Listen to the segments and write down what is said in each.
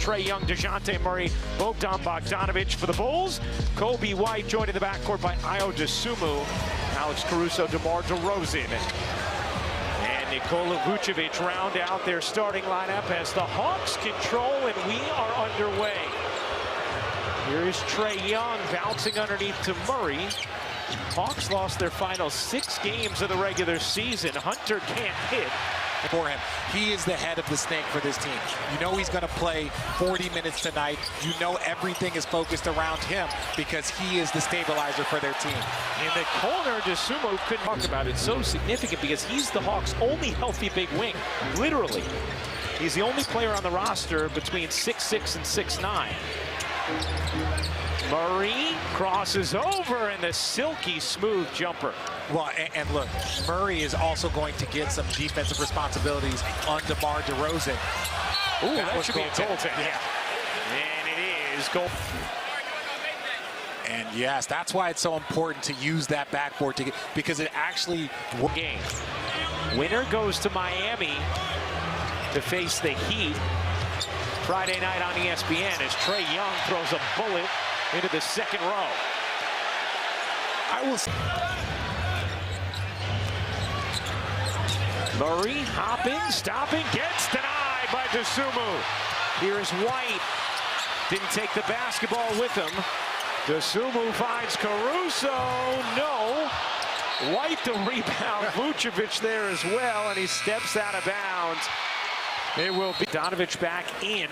Trae Young, DeJounte Murray, Bogdan for the Bulls. Kobe White joined in the backcourt by Ayo DOSUNMU, Alex Caruso, DeMar DeRozan, and Nikola Vucevic round out their starting lineup as the Hawks control, and we are underway. Here is Trae Young bouncing underneath to Murray. Hawks lost their final 6 games of the regular season. Hunter can't hit. For him, he is the head of the snake for this team. You know he's going to play 40 minutes tonight. You know everything is focused around him because he is the stabilizer for their team. In the corner, DOSUNMU couldn't talk about it. So significant because he's the Hawks' only healthy big wing. Literally. He's the only player on the roster between 6'6" and 6'9". Murray crosses over, and the silky smooth jumper. Well, and look, Murray is also going to get some defensive responsibilities on DeMar DeRozan. Ooh, that should be a goaltend. Yeah. And it is goal. And yes, that's why it's so important to use that backboard to get, because it actually game. Winner goes to Miami to face the Heat Friday night on ESPN as Trae Young throws a bullet into the second row. Murray hopping, stopping, gets denied by DOSUNMU. Here is White. Didn't take the basketball with him. DOSUNMU finds Caruso. No. White the rebound. Vucevic there as well, and he steps out of bounds. It will be Donovich back in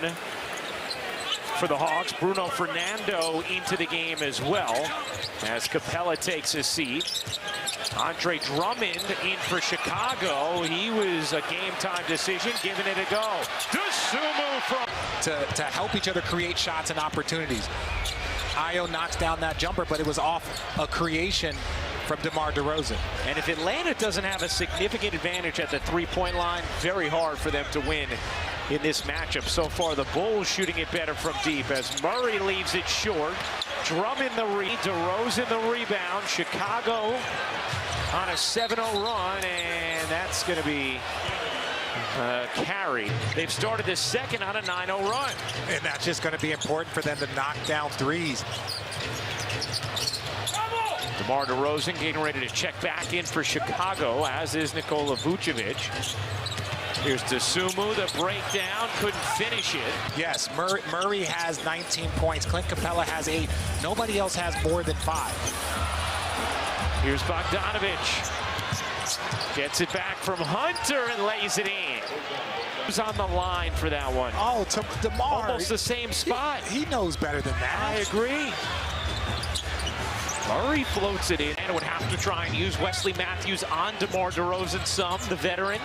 for the Hawks. Bruno Fernando into the game as well as Capella takes his seat. Andre Drummond in for Chicago. He was a game-time decision, giving it a go. DOSUNMU from to help each other create shots and opportunities. Ayo knocks down that jumper, but it was off a creation from DeMar DeRozan. And if Atlanta doesn't have a significant advantage at the three-point line, very hard for them to win in this matchup. So far, the Bulls shooting it better from deep as Murray leaves it short. Drummond the DeRozan the rebound. Chicago on a 7-0 run, and that's going to be carry. They've started this second on a 9-0 run. And that's just going to be important for them to knock down threes. DeMar DeRozan getting ready to check back in for Chicago, as is Nikola Vucevic. Here's DOSUNMU, the breakdown, couldn't finish it. Yes, Murray has 19 points. Clint Capella has 8. Nobody else has more than 5. Here's Bogdanovich. Gets it back from Hunter and lays it in. Who's on the line for that one? Oh, to DeMar. Almost the same spot. He knows better than that. I agree. Murray floats it in and would have to try and use Wesley Matthews on DeMar DeRozan some, the veteran.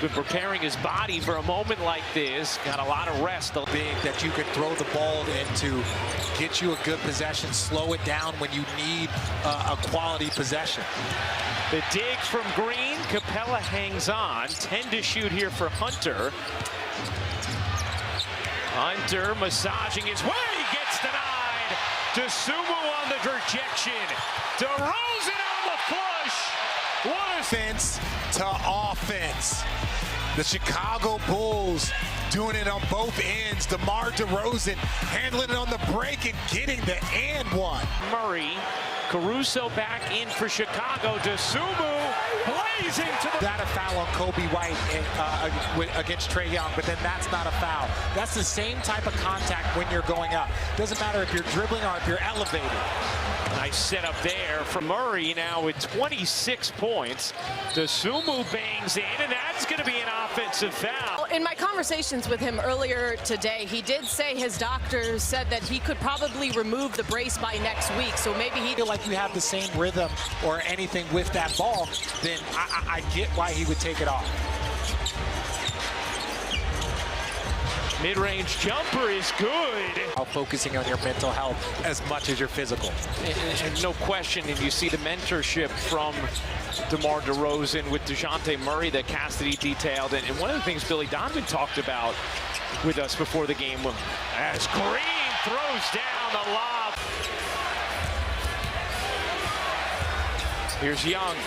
Been preparing his body for a moment like this. Got a lot of rest. Big that you could throw the ball into, get you a good possession, slow it down when you need a quality possession. The dig from Green. Capella hangs on. 10 to shoot here for Hunter. Hunter massaging his way. Gets denied. DOSUNMU on the rejection. DeRozan on the flush. What a offense to offense. The Chicago Bulls doing it on both ends. DeMar DeRozan handling it on the break and getting the and one. Murray, Caruso back in for Chicago. DOSUNMU blazing to the... Got a foul on Kobe White against Trae Young, but then that's not a foul. That's the same type of contact when you're going up. Doesn't matter if you're dribbling or if you're elevated. Nice setup there from Murray now with 26 points. DOSUNMU bangs in, and that's going to be an offensive foul. In my conversations with him earlier today, he did say his doctor said that he could probably remove the brace by next week. So maybe he feel like you have the same rhythm or anything with that ball, then I get why he would take it off. Mid-range jumper is good. Focusing on your mental health as much as your physical. And no question, and you see the mentorship from DeMar DeRozan with DeJounte Murray that Cassidy detailed. And one of the things Billy Donovan talked about with us before the game as Green throws down the lob. Here's Young.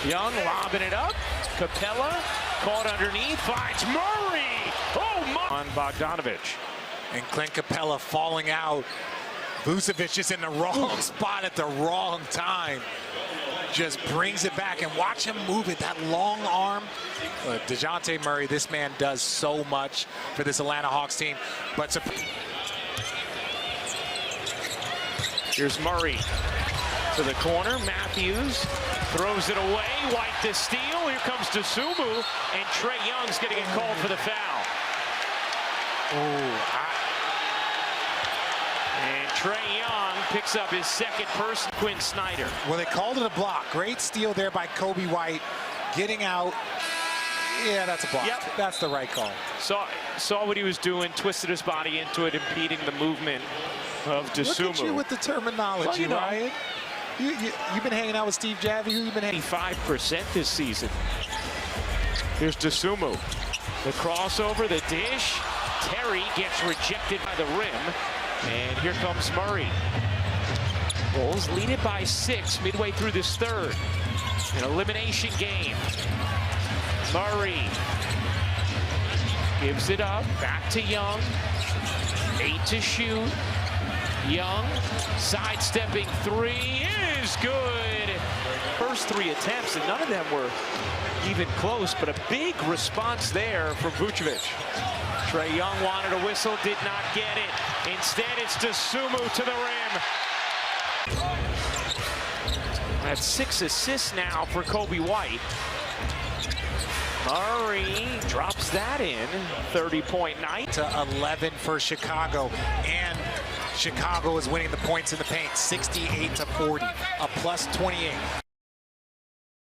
Young lobbing it up. Capella caught underneath, finds Murray. Oh, my! On Bogdanovich. And Clint Capella falling out. Vucevic is in the wrong spot at the wrong time. Just brings it back, and watch him move it, that long arm. DeJounte Murray, this man does so much for this Atlanta Hawks team. But here's Murray to the corner. Matthews throws it away. White to steal. Here comes DOSUNMU, and Trae Young's going to get called for the foul. And Trae Young picks up his second person. Quinn Snyder. Well, they called it a block. Great steal there by Kobe White. Getting out. Yeah, that's a block. Yep. That's the right call. Saw what he was doing, twisted his body into it, impeding the movement of DOSUNMU. Look at you with the terminology, well, you know, Ryan. You've been hanging out with Steve Javie. Who you been hanging? 5% this season. Here's DOSUNMU. The crossover, the dish. Terry gets rejected by the rim. And here comes Murray. Bulls lead it by 6 midway through this third. An elimination game. Murray gives it up. Back to Young. 8 to shoot. Young sidestepping 3 is good. First 3 attempts, and none of them were even close, but a big response there from Vucevic. Trae Young wanted a whistle, did not get it. Instead, it's DOSUNMU to the rim. That's 6 assists now for Kobe White. Murray drops that in. 30-point night. To 11 for Chicago, and Chicago is winning the points in the paint, 68 to 40, a plus 28.